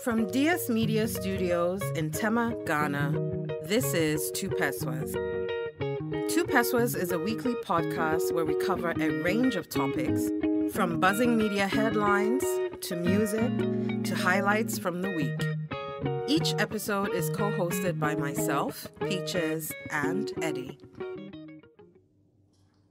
From DS Media Studios in Tema, Ghana, this is Two Pesewas. Two Pesewas is a weekly podcast where we cover a range of topics, from buzzing media headlines to music to highlights from the week. Each episode is co-hosted by myself, Peaches, and Eddie.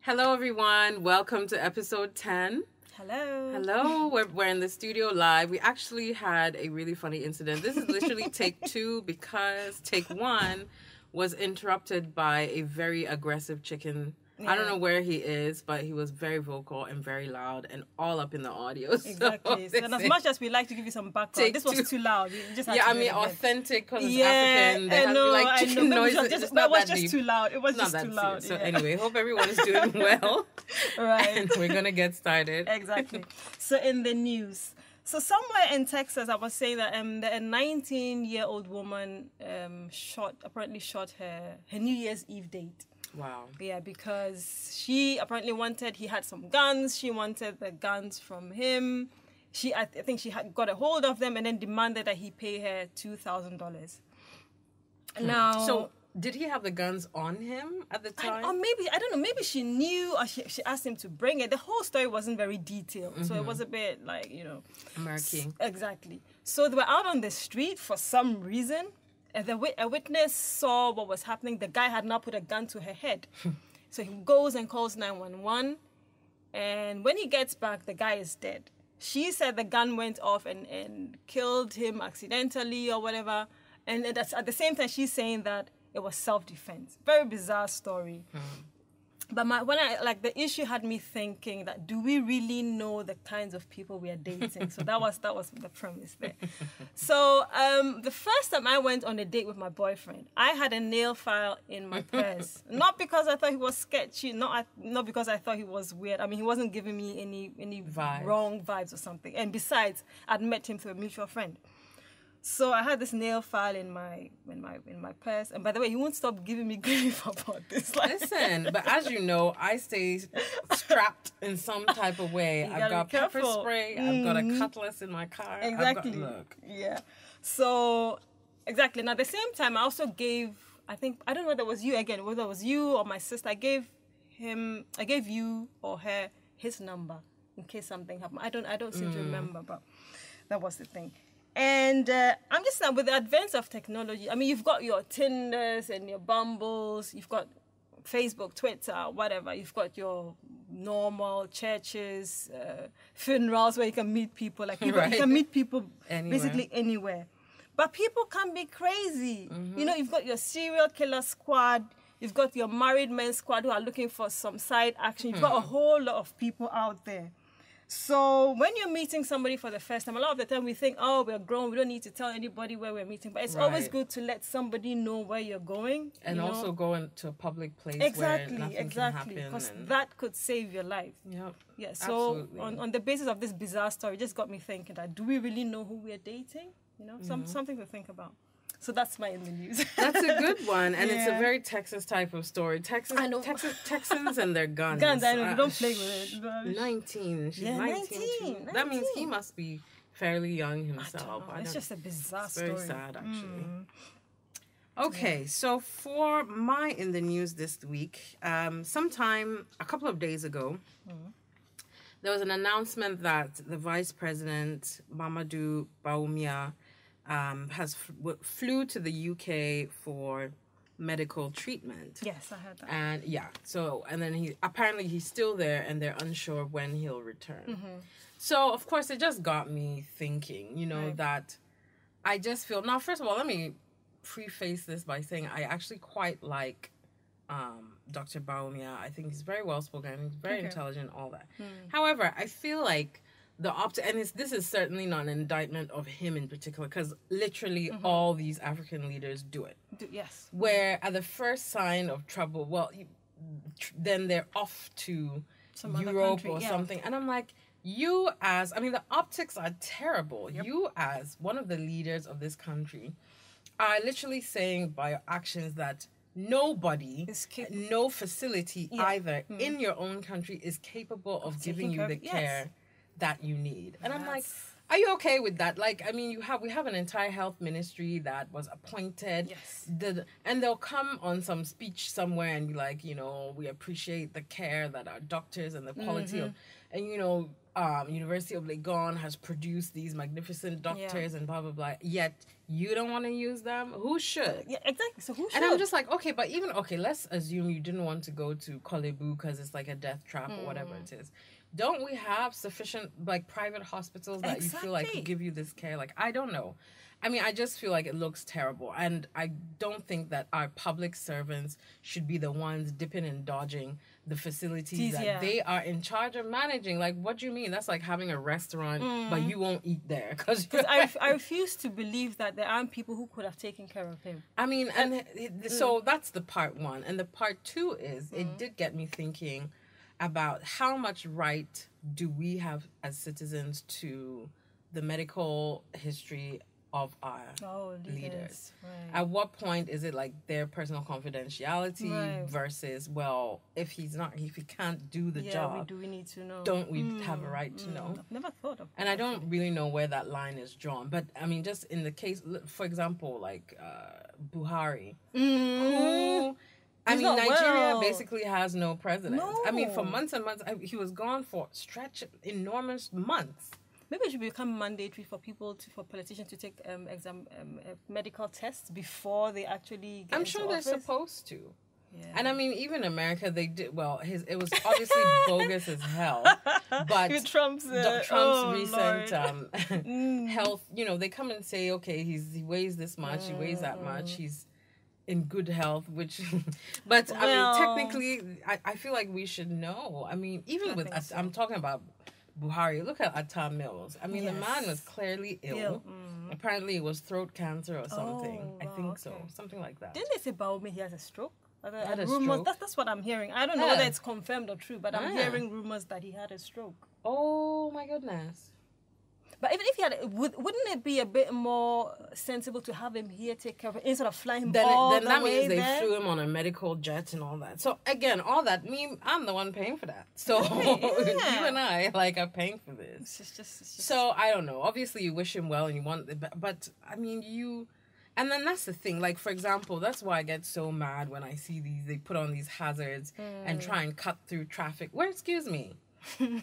Hello, everyone. Welcome to episode 10. Hello. We're in the studio live. We actually had a really funny incident. This is literally take 2 because take 1 was interrupted by a very aggressive chicken. Yeah. I don't know where he is, but he was very vocal and very loud and all up in the audio. Exactly. So, and as much as we like to give you some background, this was too loud. You just had to authentic because it's African. They have chicken noises. It was just too loud. It was just too loud. So anyway, hope everyone is doing well. Right. And we're going to get started. Exactly. So in the news. So somewhere in Texas, I was saying that a 19-year-old woman apparently shot her New Year's Eve date. Wow. Yeah, because she apparently he had some guns. She wanted the guns from him. I think she had got a hold of them and then demanded that he pay her $2,000. Now, so did he have the guns on him at the time? Or maybe, I don't know, maybe she knew or she asked him to bring it. The whole story wasn't very detailed. Mm-hmm. So it was a bit like, murky. Exactly. So they were out on the street for some reason. A witness saw what was happening. The guy had now put a gun to her head. So he goes and calls 911. And when he gets back, the guy is dead. She said the gun went off and killed him accidentally or whatever. And that's, at the same time, she's saying that it was self-defense. Very bizarre story. But the issue had me thinking that, do we really know the kinds of people we are dating? So that was the premise there. So the first time I went on a date with my boyfriend, I had a nail file in my purse. Not because I thought he was sketchy, not because I thought he was weird. I mean, he wasn't giving me any wrong vibes or something. And besides, I'd met him through a mutual friend. So I had this nail file in my purse, and by the way, he won't stop giving me grief about this. Listen, but as you know, I stay strapped in some type of way. I've got pepper spray. I've got a cutlass in my car. Exactly. Yeah. So exactly. And at the same time, I also gave. I don't know whether it was you again, whether it was you or my sister. I gave you or her his number in case something happened. I don't seem to remember, but that was the thing. And I'm just saying, with the advance of technology, I mean, you've got your Tinders and your Bumbles, you've got Facebook, Twitter, whatever. You've got your normal churches, funerals where you can meet people. You can meet people basically anywhere. But people can be crazy. Mm-hmm. You've got your serial killer squad. You've got your married men squad who are looking for some side action. You've got a whole lot of people out there. So when you're meeting somebody for the first time, a lot of the time we think, oh, we're grown, we don't need to tell anybody where we're meeting. But it's always good to let somebody know where you're going. And also go into a public place where nothing can happen. Because that could save your life. Yep. Yeah. So on the basis of this bizarre story, it just got me thinking that, do we really know who we're dating? Something to think about. So that's my in the news. That's a good one. And it's a very Texas type of story. Texans and their guns. Guns, I know. Don't play with it. 19. She's 19. That means he must be fairly young himself. It's just a bizarre story. Very sad, actually. Okay, so for my in the news this week, a couple of days ago, there was an announcement that the Vice President Bawumia flew to the UK for medical treatment. Yes, I heard that. And then he's still there, and they're unsure when he'll return. Mm-hmm. So of course it just got me thinking, that I just feel. Now, first of all, let me preface this by saying I actually quite like Dr. Bawumia. I think he's very well spoken, he's very intelligent, all that. However, I feel like this is certainly not an indictment of him in particular, because literally all these African leaders do it. Yes. Where at the first sign of trouble, then they're off to Europe or something. And I'm like, the optics are terrible. Yep. You as one of the leaders of this country are literally saying by your actions that nobody, no facility either in your own country is capable of giving you the care that you need. And I'm like, Are you okay with that? Like, I mean, we have an entire health ministry that was appointed. Yes. And they'll come on some speech somewhere and be like, we appreciate the care that our doctors and the quality of, and University of Legon has produced these magnificent doctors and blah blah blah. Yet you don't want to use them. Who should? Yeah, exactly. So who should? And I'm just like, okay, but let's assume you didn't want to go to Kolebu because it's like a death trap or whatever it is. Don't we have sufficient like private hospitals that you feel like could give you this care? Like, I don't know. I mean, I just feel like it looks terrible. And I don't think that our public servants should be the ones dipping and dodging the facilities that they are in charge of managing. Like, what do you mean? That's like having a restaurant, but you won't eat there. Because I refuse to believe that there aren't people who could have taken care of him. I mean, so that's the part one. And the part two is, it did get me thinking about how much right do we have as citizens to the medical history of our leaders. Right. At what point is it like their personal confidentiality versus, well, if he can't do the job, do we need to know? Don't we have a right to know? I've never thought of that. And I don't really know where that line is drawn. But I mean, just in the case, for example, like Buhari, who... I mean, Nigeria basically has no president. No. I mean, for months and months, he was gone for enormous months. Maybe it should become mandatory for politicians to take medical tests before they actually get I'm sure into they're office. Supposed to. Yeah. And I mean, even America, they did, well, it was obviously bogus as hell. But Trump's recent health, they come and say, okay, he weighs this much, he weighs that much, he's in good health, which, but I mean, technically, I feel like we should know. I mean, even I'm talking about Buhari. Look at Atta Mills. I mean, the man was clearly ill. Apparently, it was throat cancer or something. I think so, something like that. Didn't they say Bawumia he has a stroke? Rumors. That's what I'm hearing. I don't know whether it's confirmed or true, but I'm hearing rumors that he had a stroke. Oh my goodness. But even if he had, wouldn't it be a bit more sensible to have him here take care of it instead of flying him all the way there? Then that means they flew him on a medical jet and all that. So again, all that, I'm the one paying for that. So you and I are paying for this. It's just so I don't know. Obviously, you wish him well and you want, but I mean and then that's the thing. Like, for example, that's why I get so mad when I see they put on these hazards and try and cut through traffic. Excuse me.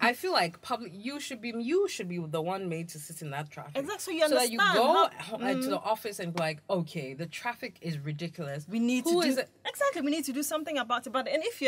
I feel like you should be the one made to sit in that traffic. Exactly. So you understand. So that you go to the office and be like, okay, the traffic is ridiculous. We need to We need to do something about it. But and if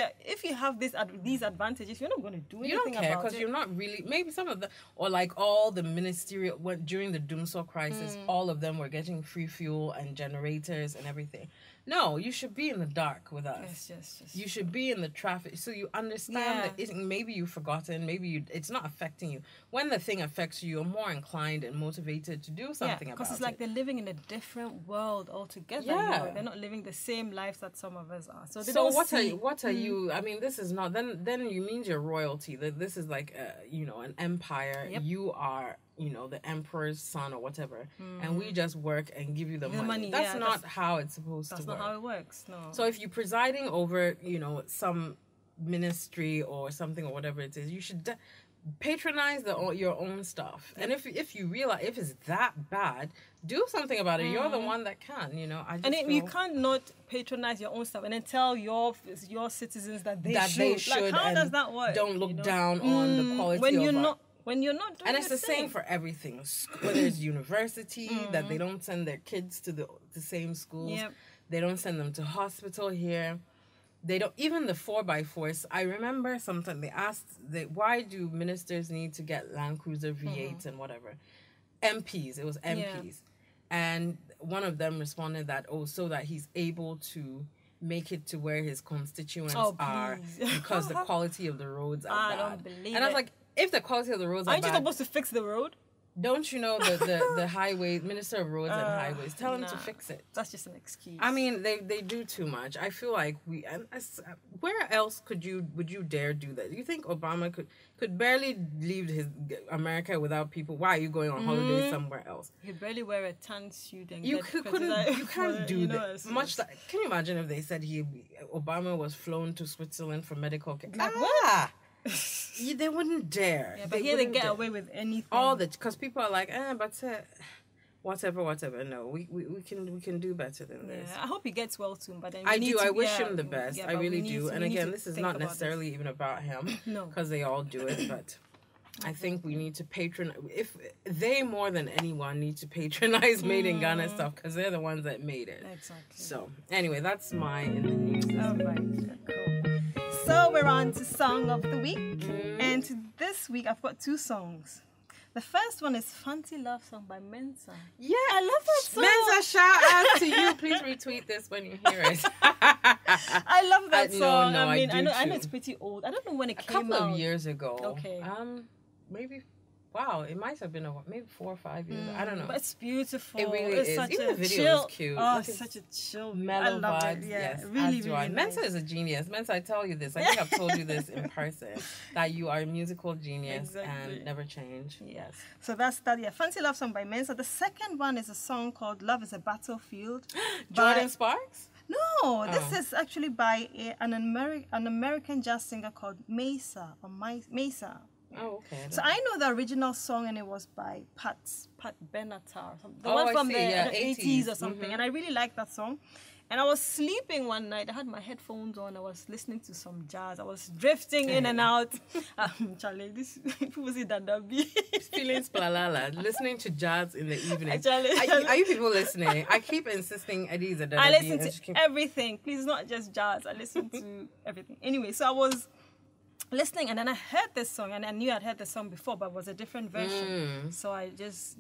you have these advantages, you're not going to do anything about it. You don't care because you're not really. Maybe some of or like all the ministerial during the Doomsor crisis, all of them were getting free fuel and generators and everything. No, you should be in the dark with us. Yes. You should be in the traffic so you understand that maybe you've forgotten, maybe it's not affecting you. When the thing affects you, you're more inclined and motivated to do something about it. Because it's like they're living in a different world altogether. Yeah. They're not living the same lives that some of us are. So what are you? I mean, this is not. Then you mean you're royalty. That this is like an empire. Yep. You are the emperor's son or whatever, and we just work and give you the money. That's not how it's supposed to work. That's not how it works, no. So if you're presiding over, some ministry or something or whatever it is, you should patronize your own stuff. And if you realize, if it's that bad, do something about it. You're the one that can, you can't not patronize your own stuff and then tell your citizens that they should. Like, how does that work? Don't look down on the quality when you're not doing and it's the same for everything. Whether it's university, that they don't send their kids to the same schools. Yep. They don't send them to hospital here. They don't, even the 4x4s. I remember sometimes they asked, why do ministers need to get Land Cruiser V8s and whatever? MPs, it was MPs. Yeah. And one of them responded that, so that he's able to make it to where his constituents are because the quality of the roads are bad. Don't believe and I was like, if the quality of the roads are bad... Aren't you supposed to fix the road? Don't you know the highway, Minister of Roads and Highways, tell them to fix it. That's just an excuse. I mean, they do too much. I feel like where else would you dare do that? You think Obama could barely leave America without people? Why are you going on holiday somewhere else? You could barely wear a tan suit and you can't do that. Can you imagine if they said Obama was flown to Switzerland for medical care? Like what? they wouldn't dare. Yeah, but here they get away with anything. Because people are like, but whatever. No, we can do better than this. I hope he gets well soon. But then I wish him the best. I really do. And again, this is not necessarily this. Even about him. No, because they all do it, but. I think we need to if they more than anyone need to patronize Made in Ghana stuff because they're the ones that made it. Exactly. So anyway, that's my in the news. All right, cool. So we're on to Song of the Week, and this week I've got 2 songs. The first one is Fancy Love Song by Mensa. Yeah, I love that song. Mensa, shout out to you. Please retweet this when you hear it. I love that song. No, I know too. it's pretty old. I don't know when it came out. A couple of years ago. Okay. Maybe, it might have been maybe 4 or 5 years. I don't know. But it's beautiful. It really it's is. Such Even a the video chill, is cute. Oh, it's such a chill, mellow vibes. Yeah, yes, really, really nice. Mensa is a genius. Mensa, I tell you this. I think I've told you this in person that you are a musical genius and never change. Yes. So that's that. Yeah, Fancy Love Song by Mensa. The second one is a song called Love Is a Battlefield. Jordan Sparks? No, this is actually by an American jazz singer called Maysa or Maysa. Oh, okay. So I know the original song, and it was by Pat Benatar, the one from the 80s or something. And I really like that song. And I was sleeping one night. I had my headphones on. I was listening to some jazz. I was drifting in and out. Charlie, this people say Dadabi. Feeling splalala. Listening to jazz in the evening. Are you people listening? I keep insisting Eddie's a Dadabi. I listen to everything. Please, not just jazz. I listen to everything. Anyway, so I was listening, and then I heard this song, and I knew I'd heard the song before, but it was a different version. So I just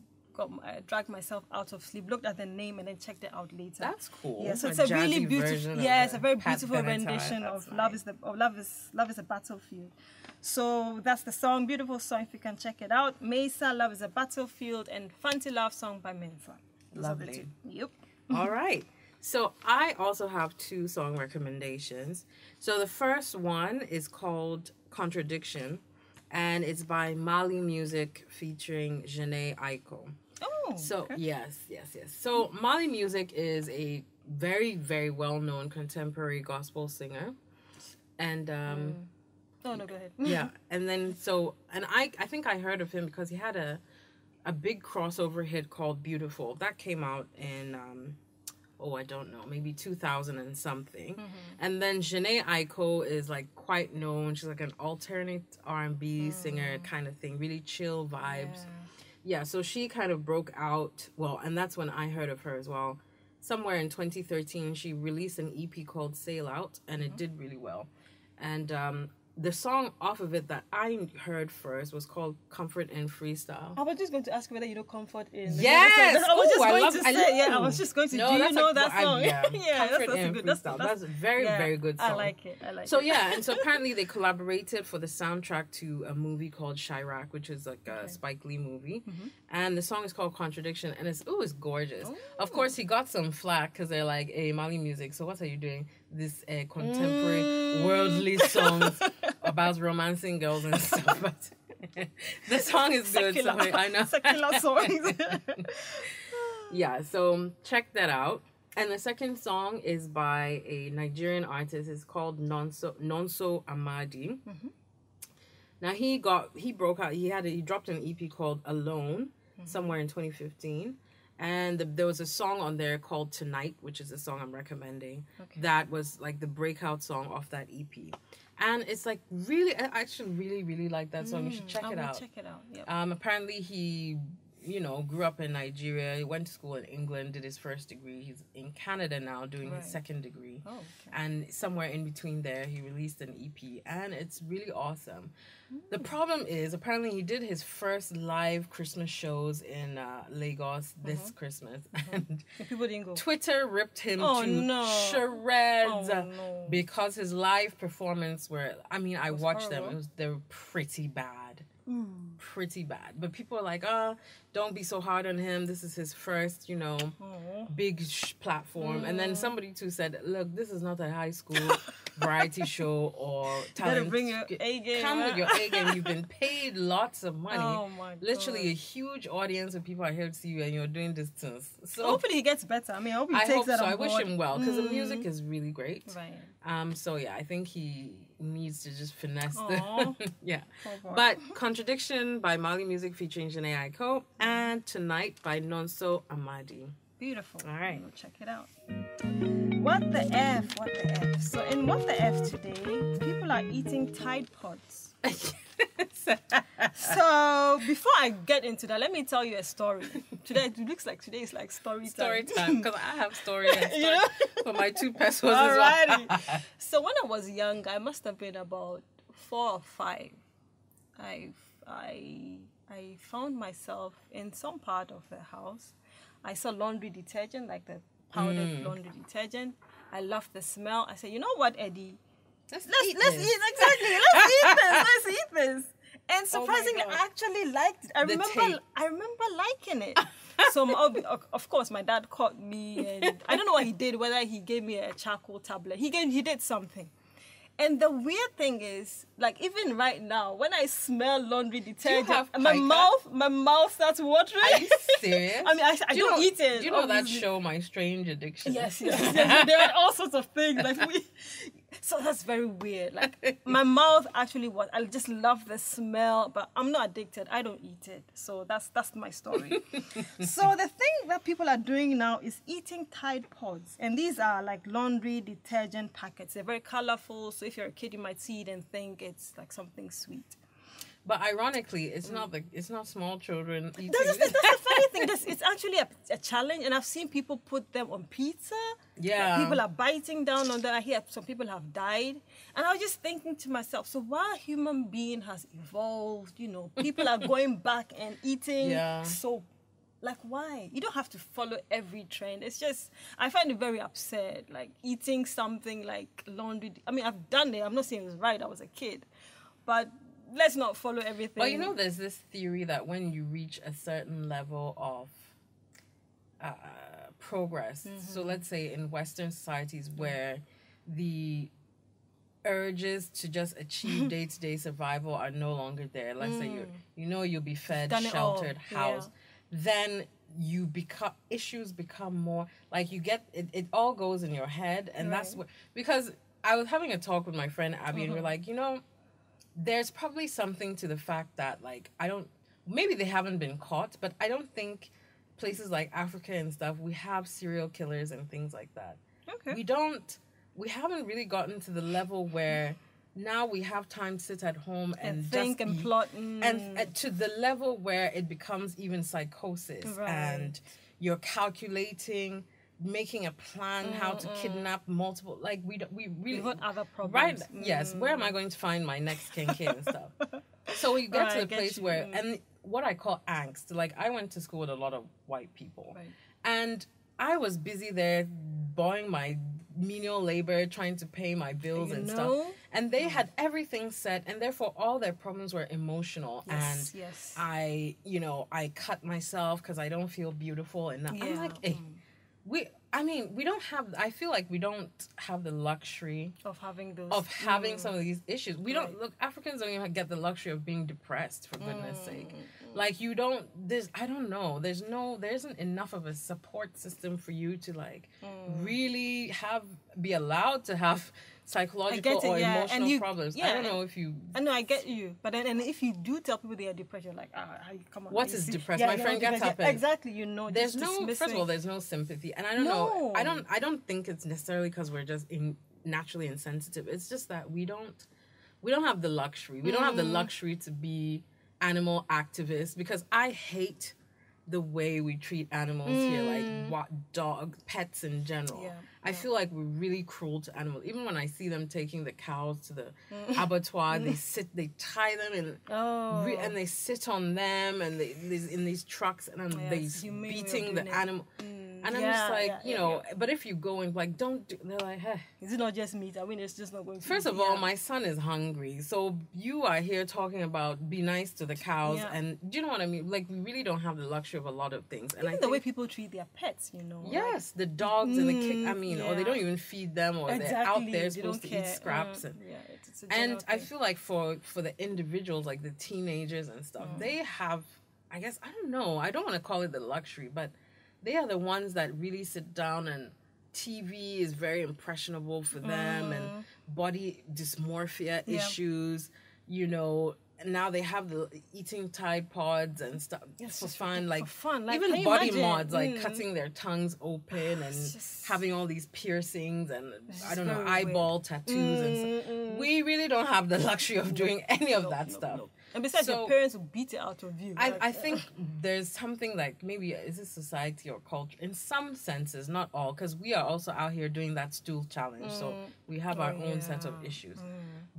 dragged myself out of sleep, looked at the name, and then checked it out later. That's cool. Yeah, so it's a really beautiful. Yeah, it's a very beautiful rendition of Love Is a Battlefield. So that's the song, beautiful song. If you can check it out, Maysa, Love Is a Battlefield, and Fancy Love Song by Mensa. Lovely. Yep. All right. So I also have 2 song recommendations. So the first one is called Contradiction, and it's by Mali Music featuring Jhene Aiko. Oh, so okay. yes. So Mali Music is a very, very well-known contemporary gospel singer, and no, go ahead. Yeah, and then I think I heard of him because he had a big crossover hit called Beautiful that came out in I don't know, maybe 2000 and something. And then Jhene Aiko is like quite known. She's like an alternate R&B singer kind of thing, really chill vibes. Yeah, so she kind of broke out. Well, and that's when I heard of her as well. Somewhere in 2013, she released an EP called Sail Out, and it did really well. And the song off of it that I heard first was called Comfort in Freestyle. I was just going to ask whether you know Comfort in. Yes! I was just going to say, do you know that song? Comfort in Freestyle. That's a very, very good song. I like it. So apparently they collaborated for the soundtrack to a movie called Chirac, which is like a Spike Lee movie. And the song is called Contradiction, and it's gorgeous. Of course, he got some flack because they're like, hey, Mali Music, so what are you doing? This contemporary worldly songs about romancing girls and stuff, but the song is good. So I know secular songs. Yeah, so check that out. And the second song is by a Nigerian artist. It's called Nonso Amadi. Now he broke out. He dropped an EP called Alone somewhere in 2015. And there was a song on there called Tonight, which is the song I'm recommending. That was like the breakout song off that EP. And it's like really, I actually really, really like that song. You should check it out. Check it out. Yep. Apparently he, grew up in Nigeria. He went to school in England, did his first degree. He's in Canada now doing his second degree. Oh, okay. And somewhere in between there, he released an EP. And it's really awesome. The problem is, apparently he did his first live Christmas shows in Lagos this Christmas. And people didn't go. Twitter ripped him to shreds because his live performance I watched them. They were pretty bad. Pretty bad. But people are like, don't be so hard on him. This is his first, big platform. And then somebody too said, look, this is not a high school. variety show or talent. Bring your A game. Come with your A game. You've been paid lots of money. Oh my God. Literally a huge audience of people are here to see you, and you're doing distance. So hopefully he gets better. I mean, I hope he takes that on board. I wish him well, because the music is really great. Right. So yeah, I think he needs to just finesse the yeah. Oh, but Contradiction by Mali Music featuring Jhene Aiko, and Tonight by Nonso Amadi. Beautiful. All right. We'll check it out. What the F? What the F? So in What the F today, people are eating Tide Pods. So before I get into that, let me tell you a story. Today it looks like today is like story time. Story time, because I have story for my 2 pesos as well. So when I was young, I must have been about 4 or 5. I found myself in some part of the house. I saw laundry detergent, like the powdered laundry detergent. I loved the smell. I said, you know what, Eddie? Let's eat exactly. Let's eat this. And surprisingly, I actually liked it. I remember liking it. So of course, my dad caught me, and I don't know what he did. Whether he gave me a charcoal tablet, he did something. And the weird thing is, like, even right now, when I smell laundry detergent, my mouth starts watering. Are you serious? I mean, I don't eat it. Do you know that show, My Strange Addiction? Yes. There are all sorts of things. So that's very weird. Like, my mouth actually I just love the smell, but I'm not addicted. I don't eat it. So that's my story. So the thing that people are doing now is eating Tide Pods. And these are like laundry detergent packets. They're very colorful. So if you're a kid, you might see it and think it's like something sweet. But ironically, it's not small children eating. That's the funny thing. It's actually a challenge, and I've seen people put them on pizza. Yeah, people are biting down on that. I hear some people have died, and I was just thinking to myself: so while human being has evolved, people are going back and eating soap. Like, why? You don't have to follow every trend. It's just, I find it very upset. Like, eating something like laundry. I mean, I've done it. I'm not saying it was right. I was a kid, but let's not follow everything. Well, there's this theory that when you reach a certain level of progress, so let's say in Western societies where the urges to just achieve day-to-day survival are no longer there. Let's say you'll be fed, sheltered, housed. Then issues become more like you get it all goes in your head, and that's what, because I was having a talk with my friend Abby, and we're like, there's probably something to the fact that, like, maybe they haven't been caught, but I don't think places like Africa and stuff, we have serial killers and things like that. Okay. We haven't really gotten to the level where now we have time to sit at home and think and plot. And to the level where it becomes even psychosis. Right. And you're calculating, making a plan how to kidnap multiple, like we really got other problems, right? Yes, where am I going to find my next kinky and stuff? So we get to the place where, and what I call angst, like I went to school with a lot of white people, and I was busy there buying my menial labor, trying to pay my bills and stuff, and they had everything set, and therefore all their problems were emotional. I cut myself because I don't feel beautiful enough. I'm like, hey, we don't have, I feel like we don't have the luxury of having those, of having some of these issues. We don't, look, Africans don't even get the luxury of being depressed, for goodness sake. Like, you don't, I don't know, there isn't enough of a support system for you to, like, really be allowed to have psychological or emotional problems. I don't know if you... I know, I get you. But then, and if you do tell people they are depressed, you're like, come on. What is depressed? My friend gets up. Exactly, there's first of all, there's no sympathy. And I don't know. I don't think it's necessarily because we're just naturally insensitive. It's just that we don't have the luxury. We don't have the luxury to be animal activists, because I hate the way we treat animals here, like dogs, pets in general. I feel like we're really cruel to animals. Even when I see them taking the cows to the abattoir, they tie them and they sit on them, and in these trucks, and they're beating the animal. And And I'm just like, you know, but if you go and like, don't do, they're like, hey. Is it not just meat? I mean, it's just not going to First of all, my son is hungry. So you are here talking about be nice to the cows. Yeah. And do you know what I mean? Like, we really don't have the luxury of a lot of things. And even the way people treat their pets, you know. Yes, like, the dogs and the kids, I mean, or they don't even feed them, or they're out there supposed to eat scraps. And I feel like for the individuals, like the teenagers and stuff, they have, I guess, I don't know, I don't want to call it the luxury, but they are the ones that really sit down, and TV is very impressionable for them, and body dysmorphia issues, you know. Now they have the eating Tide Pods and stuff for fun. Like, even body mods, like cutting their tongues open and having all these piercings and, I don't know, eyeball tattoos and stuff. We really don't have the luxury of doing any of that stuff. And besides, your parents will beat it out of you. I think there's something like, maybe, is it society or culture? In some senses, not all, because we are also out here doing that stool challenge. So we have our own set of issues.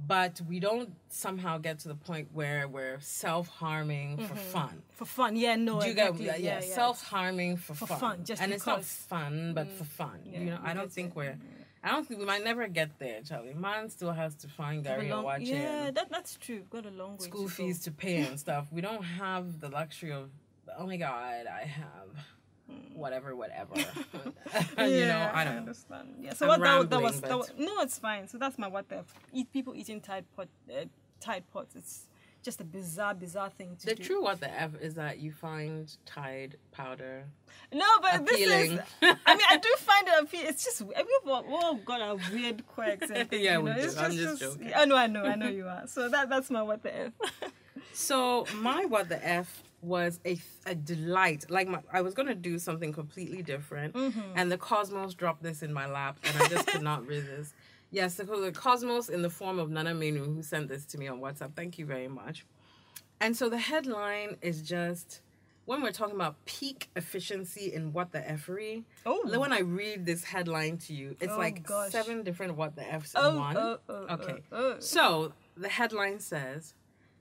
But we don't somehow get to the point where we're self-harming for fun. For fun, self-harming for fun. Just and because. It's not fun, but for fun. Yeah, you know, I don't think we might never get there, Charlie. Man still has to find Gary and watch it. Yeah, that's true. We've got a long way school to fees to pay and stuff. We don't have the luxury of, oh my God, I have whatever. You know, I don't understand. Yeah, so what that was no, it's fine. So that's my what the people eating Tide Pods. It's just a bizarre thing to do. The true what the F is that you find Tide powder. No, but appealing. This is. I mean, I do find it appealing. It's just we've all got our weird quirks. And things, yeah, we do. I'm just joking. I know you are. So that's my what the F. So my what the F was a delight. Like, I was going to do something completely different, and the Cosmos dropped this in my lap, and I just could not resist. Yes, the Cosmos in the form of Nana Menu, who sent this to me on WhatsApp. Thank you very much. And so the headline is just, when we're talking about peak efficiency in what the F-ery, when I read this headline to you, it's 7 different what the F's in one. Okay. So the headline says,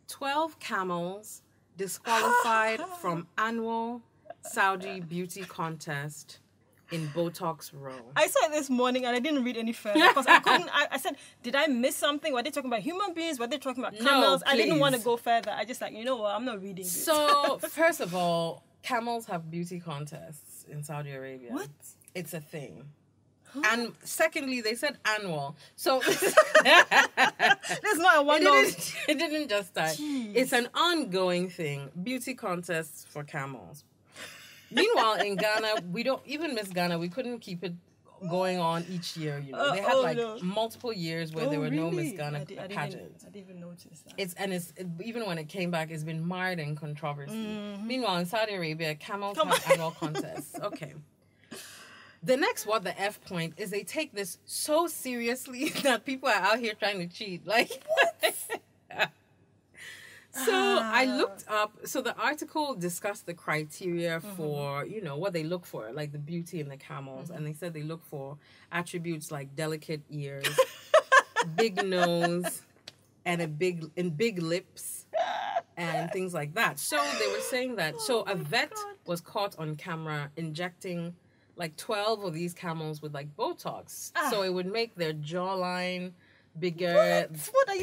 12 camels disqualified from annual Saudi beauty contest in Botox Row. I saw it this morning and I didn't read any further because I couldn't. I said, did I miss something? Were they talking about human beings? Were they talking about camels? No, I didn't want to go further. I just you know what? I'm not reading this. So, first of all, camels have beauty contests in Saudi Arabia. What? It's a thing. Huh? And secondly, they said annual. So there's not a one-off. It didn't just start. Jeez. It's an ongoing thing. Beauty contests for camels. Meanwhile, in Ghana, we don't even Miss Ghana. We couldn't keep it going on each year. You know, they had multiple years where there were no Miss Ghana pageants. I didn't even notice that. It's even when it came back, it's been mired in controversy. Meanwhile, in Saudi Arabia, camels have annual contests. Okay. The next what the F point is they take this so seriously that people are out here trying to cheat. Like, what? So I looked up, so the article discussed the criteria for, you know, what they look for, like the beauty in the camels. And they said they look for attributes like delicate ears, big nose, and big lips, and things like that. So they were saying that, a vet was caught on camera injecting like 12 of these camels with like Botox. So it would make their jawline bigger,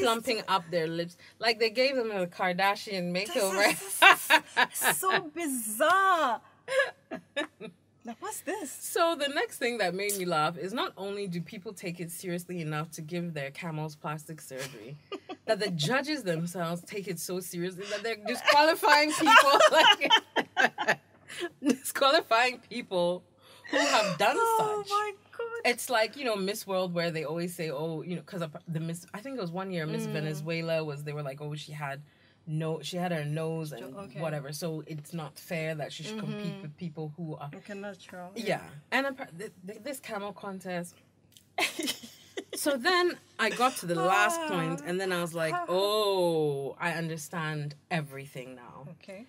plumping up their lips. Like they gave them a Kardashian makeover. So bizarre. Like, what's this? So the next thing that made me laugh is not only do people take it seriously enough to give their camels plastic surgery, that the judges themselves take it so seriously that they're disqualifying people, disqualifying people who have done such. Oh my God. It's like, you know, Miss World, where they always say, oh, you know, because the Miss, I think it was one year, Miss Venezuela they were like, oh, she had her nose and whatever, so it's not fair that she should compete with people who are natural. Yeah. And this camel contest. So then I got to the last point, and then I was like, oh, I understand everything now. Okay.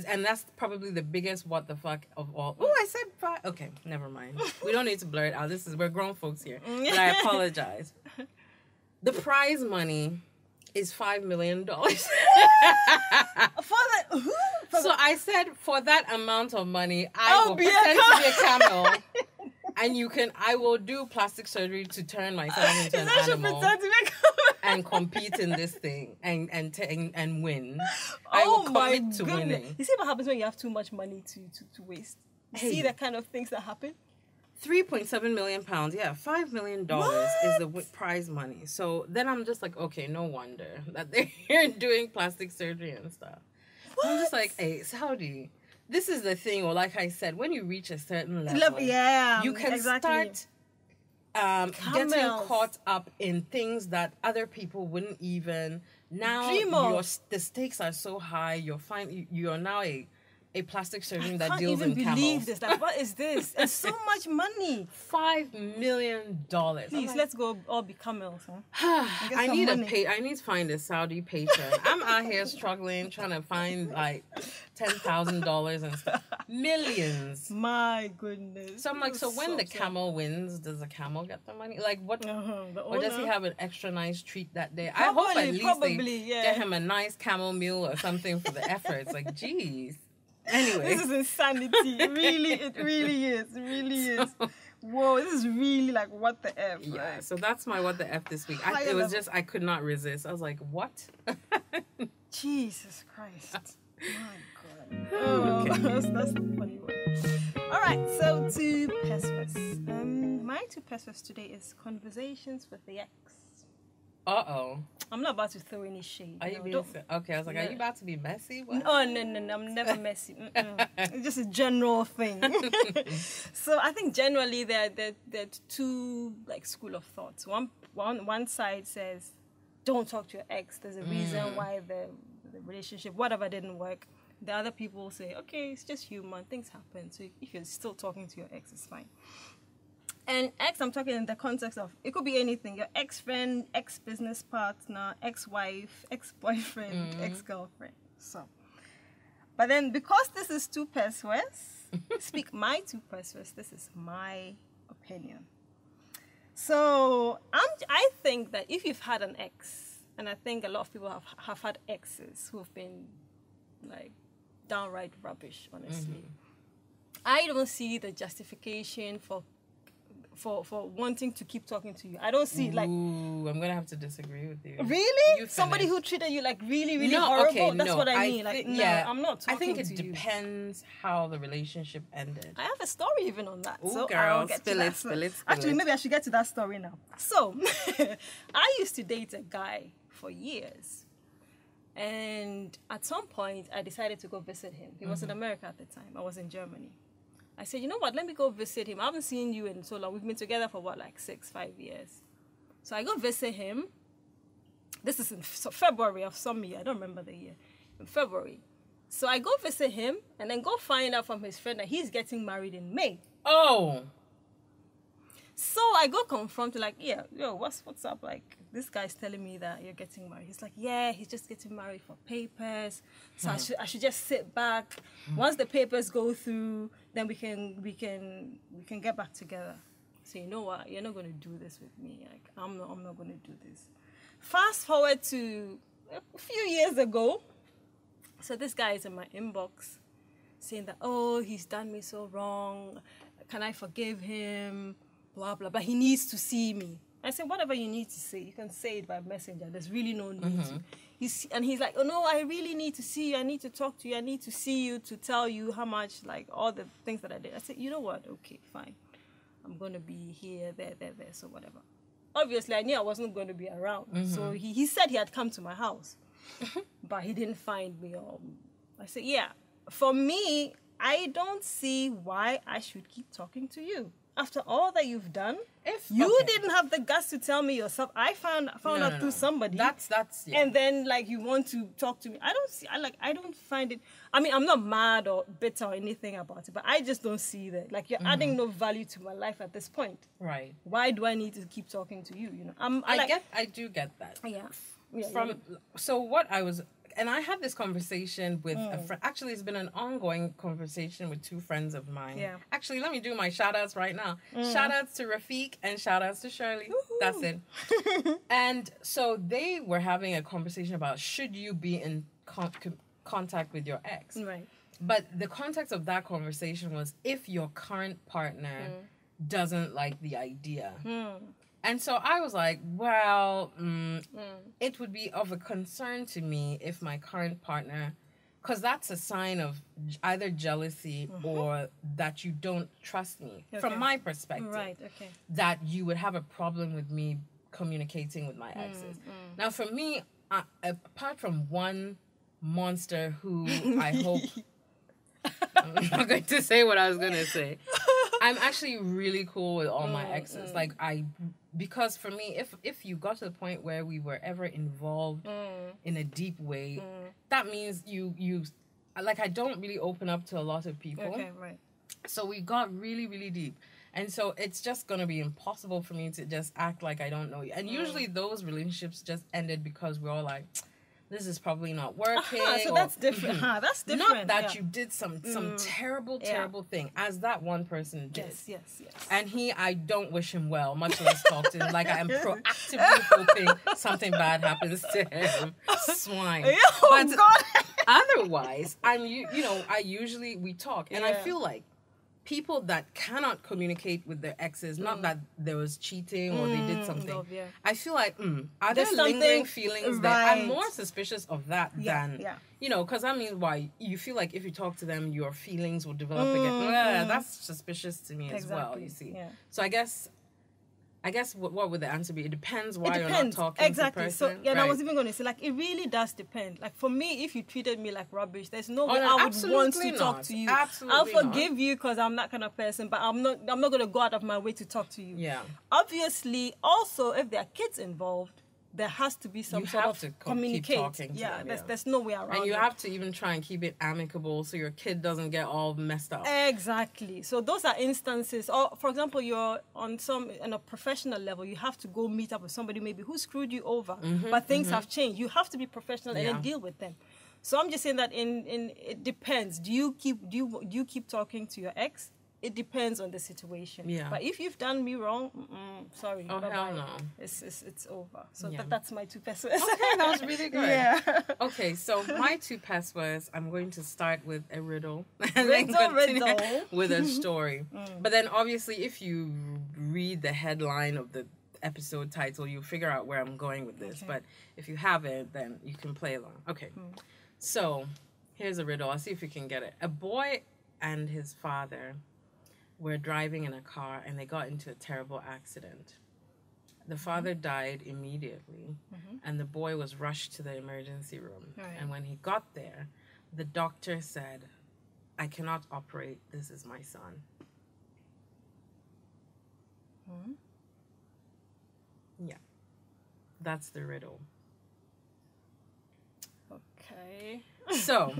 And that's probably the biggest what the fuck of all. Oh, I said five. Okay, never mind. We don't need to blur it out. We're grown folks here. But I apologize. The prize money is $5 million. For that, So I said, for that amount of money, I will pretend to be a camel. And I will do plastic surgery to turn myself into an animal and compete in this thing and win. I will commit to winning. You see what happens when you have too much money to waste? See the kind of things that happen? 3.7 million pounds. Yeah, $5 million is the prize money. So then I'm just like, okay, no wonder that they're doing plastic surgery and stuff. What? I'm just like, hey, Saudi, this is the thing. Or like I said, when you reach a certain level, you can start getting caught up in things that other people wouldn't even. Now the stakes are so high. You are now a plastic surgeon that deals in camels. I can't even believe this. Like, what is this? It's so much money. $5 million. Please, let's go all be camels, huh? I need to find a Saudi patron. I'm out here struggling, trying to find like $10,000 and stuff. Millions. My goodness. So I'm like, so when the camel wins, does the camel get the money? Like what? Or does he have an extra nice treat that day? I hope at least they get him a nice camel meal or something for the efforts. Like, geez. Anyway, this is insanity. It really is. Whoa, this is really like what the F. Yeah, so that's my what the F this week. I could not resist. I was like, what? Jesus Christ. My God. Oh, okay. That's the funny one. All right, so to Pesewas. My two Pesewas today is Conversations with the Ex. Uh-oh. I'm not about to throw any shade. Are you being... Okay, I was like, are you about to be messy? What? Oh, no, I'm never messy. It's just a general thing. So I think generally there are two like school of thoughts. One side says, don't talk to your ex. There's a reason why the relationship, whatever, didn't work. The other people say, okay, it's just human. Things happen. So if you're still talking to your ex, it's fine. And ex, I'm talking in the context of, it could be anything. Your ex-friend, ex-business partner, ex-wife, ex-boyfriend, ex-girlfriend. So, but then because this is two Pesewas, speak my two Pesewas, this is my opinion. So, I think that if you've had an ex, and I think a lot of people have had exes who have been like downright rubbish, honestly. I don't see the justification for wanting to keep talking to you. I don't see like... Ooh, I'm going to have to disagree with you. Really? Somebody who treated you like really, really horrible? Okay, that's what I mean. I'm not talking to you. I think it depends how the relationship ended. I have a story even on that. Ooh, so girl, spill it. Actually, maybe I should get to that story now. So, I used to date a guy for years. And at some point, I decided to go visit him. He was in America at the time. I was in Germany. I said, you know what, let me go visit him. I haven't seen you in so long. We've been together for like 5 years. So I go visit him. This is in February of some year. I don't remember the year. In February. So I go visit him and then go find out from his friend that he's getting married in May. Oh. So I go confront like, yeah, yo, what's up? Like, this guy's telling me that you're getting married. He's like, yeah, he's just getting married for papers. So I should just sit back. Once the papers go through, then we can get back together. So you know what? You're not going to do this with me. Like, I'm not going to do this. Fast forward to a few years ago. So this guy is in my inbox saying that, oh, he's done me so wrong. Can I forgive him? Blah, blah, but he needs to see me. I said, whatever you need to say, you can say it by messenger. There's really no need to. He's like, oh, no, I really need to see you. I need to talk to you. I need to see you to tell you how much, like, all the things that I did. I said, you know what? Okay, fine. I'm going to be here, there, so whatever. Obviously, I knew I wasn't going to be around. So he said he had come to my house, but he didn't find me. I said, yeah, for me, I don't see why I should keep talking to you. After all that you've done, you didn't have the guts to tell me yourself. I found out through somebody. That's yeah. And then like you want to talk to me. I don't find it. I mean, I'm not mad or bitter or anything about it, but I just don't see that. Like you're adding no value to my life at this point. Right. Why do I need to keep talking to you? You know, I do get that. Yeah. So what I was and I had this conversation with a friend. Actually, it's been an ongoing conversation with two friends of mine. Yeah. Actually, let me do my shout outs right now. Shout outs to Rafiq and shout outs to Shirley. Woo-hoo. That's it. And so they were having a conversation about should you be in contact with your ex. Right. But the context of that conversation was if your current partner doesn't like the idea. And so I was like, well, it would be of a concern to me if my current partner, because that's a sign of either jealousy or that you don't trust me, from my perspective. Right, okay. That you would have a problem with me communicating with my exes. Now, for me, apart from one monster who I hope... I'm not going to say what I was going to say. I'm actually really cool with all my exes. Like, because for me, if you got to the point where we were ever involved in a deep way, that means you like, I don't really open up to a lot of people. Okay, right. So we got really, really deep. And so it's just going to be impossible for me to just act like I don't know you. And usually those relationships just ended because we're all like, this is probably not working. So that's different. That's different. Not that you did some terrible thing, as that one person did. Yes. And I don't wish him well, much less talk to him. Like, I am proactively hoping something bad happens to him. Swine. Oh, God. Otherwise, we talk. And I feel like people that cannot communicate with their exes, not that there was cheating or they did something. I feel like, are there lingering feelings there? I'm more suspicious of that than, because I mean, why? You feel like if you talk to them, your feelings will develop again. That's suspicious to me as well, you see. Yeah. So I guess what would the answer be? It depends why you're not talking to the person. So, right. I was even going to say, like, it really does depend. Like, for me, if you treated me like rubbish, there's no way I would want to talk to you. Absolutely I'll forgive you because I'm that kind of person, but I'm not going to go out of my way to talk to you. Yeah. Obviously, also, if there are kids involved, there has to be some sort of communicate. There's no way around it. And you have to even try and keep it amicable so your kid doesn't get all messed up. Exactly. So those are instances. Or, for example, you're on a professional level, you have to go meet up with somebody maybe who screwed you over, but things have changed. You have to be professional and then deal with them. So I'm just saying that it depends. Do you keep talking to your ex? It depends on the situation. Yeah. But if you've done me wrong, sorry. Oh, hell no. It's over. So that's my 2 pesewas. Okay, that was really good. Yeah. Okay, so my 2 pesewas, I'm going to start with a riddle. Riddle. With a story. But then obviously if you read the headline of the episode title, you'll figure out where I'm going with this. Okay. But if you haven't, then you can play along. Okay. So here's a riddle. I'll see if you can get it. A boy and his father were driving in a car and they got into a terrible accident. The father died immediately and the boy was rushed to the emergency room. Right. And when he got there, the doctor said, "I cannot operate. This is my son." Yeah. That's the riddle. Okay. So...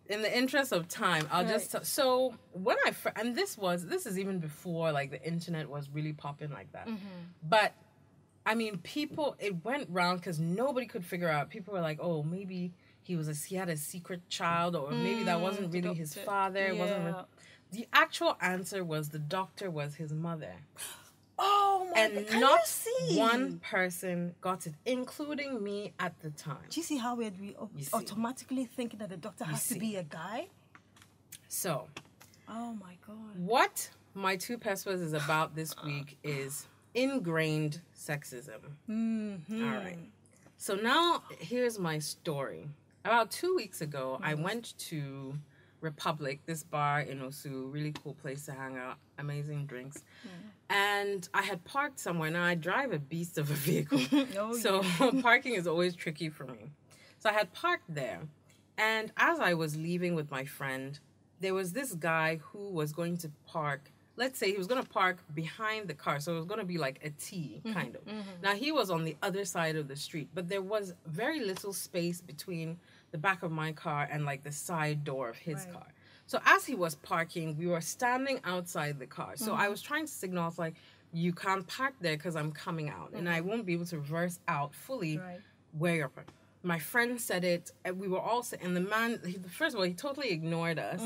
in the interest of time, I'll just... So, when and this is even before, like, the internet was really popping like that. But, I mean, it went round because nobody could figure out. People were like, oh, maybe he had a secret child, or maybe that wasn't really his father. It wasn't the actual answer was the doctor was his mother. Oh my God. And not one person got it, including me at the time. Do you see how we automatically thinking that the doctor has to be a guy? So, oh my God. What my 2 pesewas is about this week is ingrained sexism. All right. So now here's my story. About 2 weeks ago, I went to Republic, this bar in Osu, really cool place to hang out, amazing drinks. And I had parked somewhere. Now, I drive a beast of a vehicle, so parking is always tricky for me. So I had parked there, and as I was leaving with my friend, there was this guy who was going to park, let's say he was going to park behind the car, so it was going to be like a T, kind of. Now, he was on the other side of the street, but there was very little space between the back of my car and like the side door of his car. So as he was parking, we were standing outside the car. So I was trying to signal, I was like, you can't park there because I'm coming out and I won't be able to reverse out fully where you're parking. my friend said it, and we were all and the man, first of all, he totally ignored us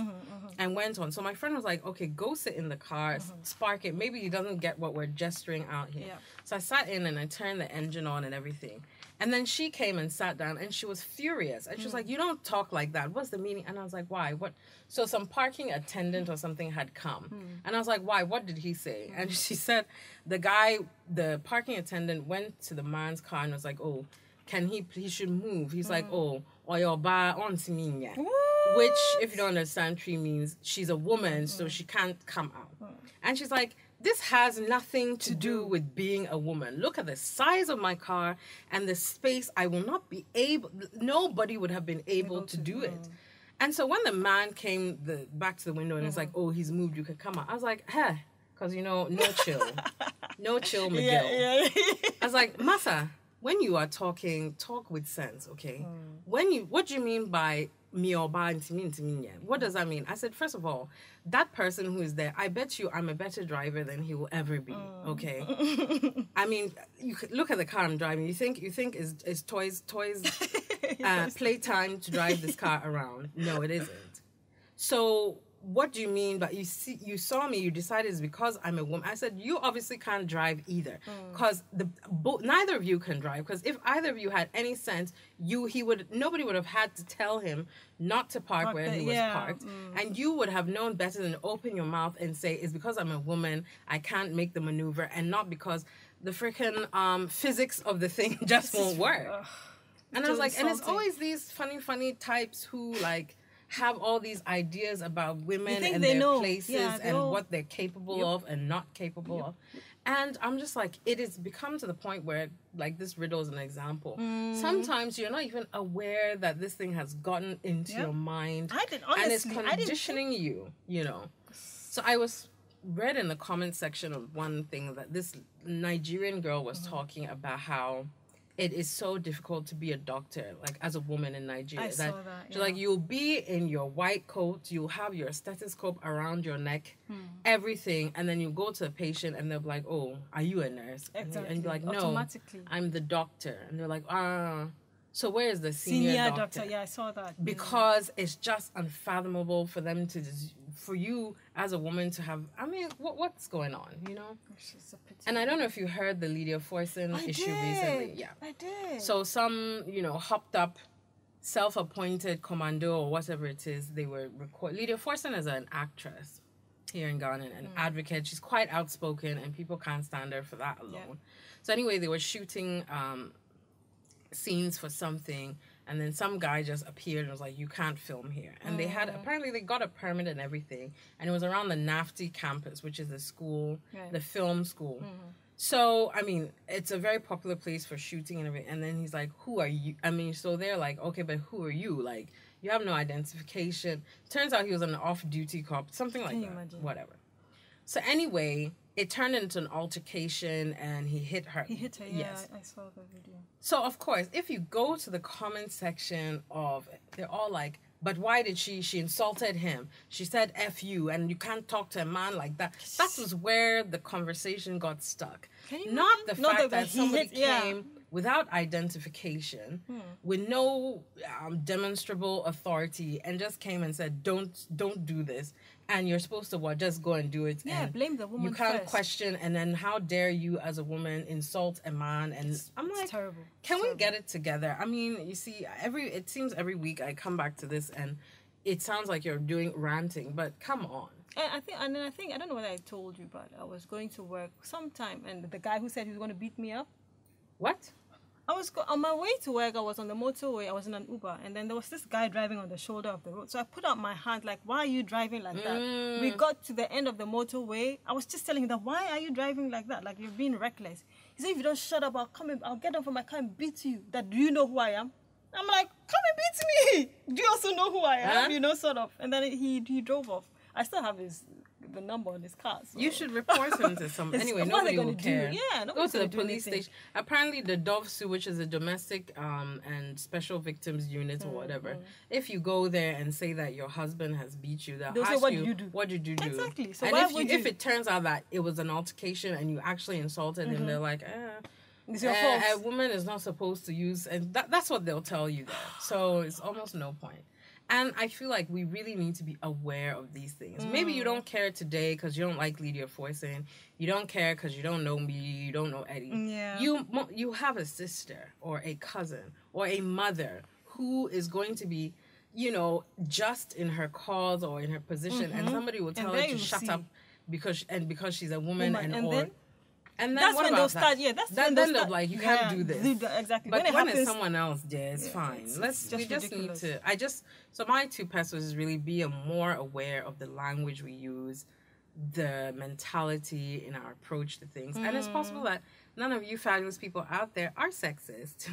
and went on. So my friend was like, okay, go sit in the car, spark it. Maybe he doesn't get what we're gesturing out here. Yeah. So I sat in and I turned the engine on and everything. And then she came and sat down and she was furious. And she was like, you don't talk like that. What's the meaning? And I was like, why? What? So some parking attendant or something had come. And I was like, why? What did he say? And she said, the parking attendant went to the man's car and was like, oh, he should move. He's like, oh, oyoba on siminya. Which, if you don't understand, Tree means she's a woman, so she can't come out. And she's like, this has nothing to do with being a woman. Look at the size of my car and the space. I will not be able, nobody would have been able to do it. And so when the man came back to the window and was like, oh, he's moved, you can come out. I was like, because, no chill. No chill, Miguel. Yeah. I was like, Masa, when you are talking, talk with sense, okay? What do you mean by mioba and what does that mean? I said, first of all, that person who is there, I bet you I'm a better driver than he will ever be, okay? I mean, you could look at the car I'm driving. You think is toys playtime to drive this car around? No, it isn't. So what do you mean? But you saw me, you decided it's because I'm a woman. I said, you obviously can't drive either, because neither of you can drive. Because if either of you had any sense, nobody would have had to tell him not to park where he was parked, and you would have known better than open your mouth and say, it's because I'm a woman, I can't make the maneuver, and not because the freaking physics of the thing just won't work. And I was like, and it's always these funny types who like have all these ideas about women and their places and what they're capable of and not capable of. And I'm just like, it has become to the point where, like, this riddle is an example. Sometimes you're not even aware that this thing has gotten into your mind. And it's conditioning you, So I read in the comment section of one thing that this Nigerian girl was talking about how it is so difficult to be a doctor, like, as a woman in Nigeria. I saw that. So, like, you'll be in your white coat, you'll have your stethoscope around your neck, everything, and then you go to a patient and they'll be like, oh, are you a nurse? Exactly. And you're like, no, I'm the doctor. And they're like, so where is the senior doctor? Yeah, I saw that. Because it's just unfathomable for them for you as a woman to have, I mean, what's going on, And I don't know if you heard the Lydia Forson issue recently. Yeah, I did. So some, hopped up, self-appointed commando or whatever it is, they were recording. Lydia Forson is an actress here in Ghana, an advocate. She's quite outspoken and people can't stand her for that alone. Yeah. So anyway, they were shooting scenes for something, and then some guy just appeared and was like, you can't film here. And apparently they got a permit and everything, and it was around the NAFTI campus, which is the school, the film school. So, I mean, it's a very popular place for shooting and everything. And then he's like, who are you? I mean, so they're like, okay, but who are you? Like, you have no identification. Turns out he was an off-duty cop, something like that, whatever. So anyway, it turned into an altercation and he hit her. He hit her, yes. I saw the video. So, of course, if you go to the comment section they're all like, but why did she insulted him? She said F you, and you can't talk to a man like that. That was where the conversation got stuck. Not the fact that somebody came without identification, with no demonstrable authority, and just came and said, don't do this. And you're supposed to just go and do it. Yeah, and blame the woman. You can't question, and then how dare you as a woman insult a man? And I'm like, terrible. Can we get it together? I mean, you see, it seems every week I come back to this, and it sounds like you're doing ranting, but come on. I think I don't know whether I told you, but I was going to work sometime, and the guy who said he was going to beat me up. What? I was on my way to work. I was on the motorway. I was in an Uber, and then there was this guy driving on the shoulder of the road. So I put out my hand, like, "Why are you driving like that?" We got to the end of the motorway. I was just telling him that, "Why are you driving like that? Like, you're being reckless." He said, "If you don't shut up, I'll get down from my car and beat you. That, do you know who I am?" I'm like, "Come and beat me. Do you also know who I am?" Sort of. And then he drove off. I still have the number on his car. So. You should report him to someone. Anyway, nobody will care. Yeah, go to the police station. Apparently, the DOVSU, which is a domestic and special victims unit or whatever, if you go there and say that your husband has beat you, they'll ask what you, did you do? What did you do? Exactly. So and if it turns out that it was an altercation and you actually insulted him, they're like, It's your fault. A woman is not supposed to use, and that's what they'll tell you there. So it's almost no point. And I feel like we really need to be aware of these things. Maybe you don't care today because you don't like Lydia Foyson. You don't care because you don't know me. You don't know Eddie. Yeah. You have a sister or a cousin or a mother who is going to be, just in her cause or in her position, and somebody will tell her to shut up because she's a woman and then that's what when about they'll that? start. Yeah, that's then when they'll start. like, you can't do this. Exactly. But when it's it's someone else there, it's fine. We just need to. So my 2 pesos is really be more aware of the language we use, the mentality in our approach to things, and it's possible that none of you fabulous people out there are sexist,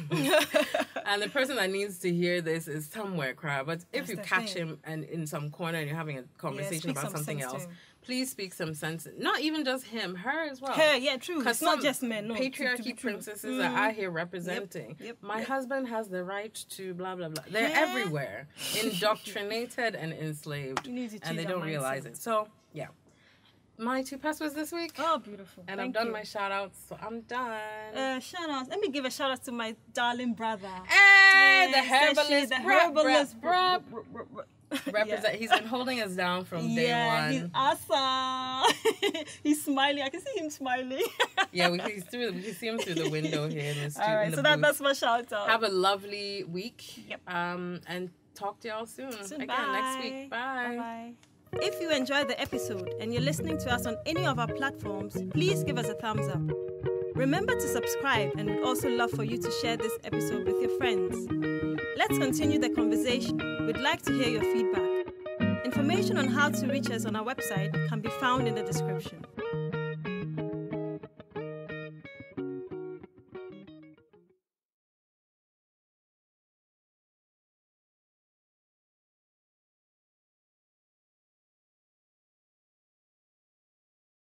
and the person that needs to hear this is somewhere, crap. But if you catch him and in some corner and you're having a conversation about something else, please speak some sense. Not even just him, her as well. Her, yeah, true. It's not just men. No, patriarchy princesses are out here representing. My husband has the right to blah blah blah. They're everywhere, indoctrinated and enslaved, and they don't realize it. So yeah. My 2 pesos this week. Oh, beautiful. And I've done my shout-outs, so I'm done. Shout-outs. Let me give a shout-out to my darling brother. Hey, the herbalist. Bruh. Represent. He's been holding us down from day one. He's awesome. He's smiling. I can see him smiling. Yeah, we can see him through the window here in the studio. All right, so that's my shout-out. Have a lovely week. Yep. And talk to y'all soon. Again, bye. Next week. Bye. Bye-bye. If you enjoyed the episode and you're listening to us on any of our platforms, please give us a thumbs up. Remember to subscribe, and we'd also love for you to share this episode with your friends. Let's continue the conversation. We'd like to hear your feedback. Information on how to reach us on our website can be found in the description.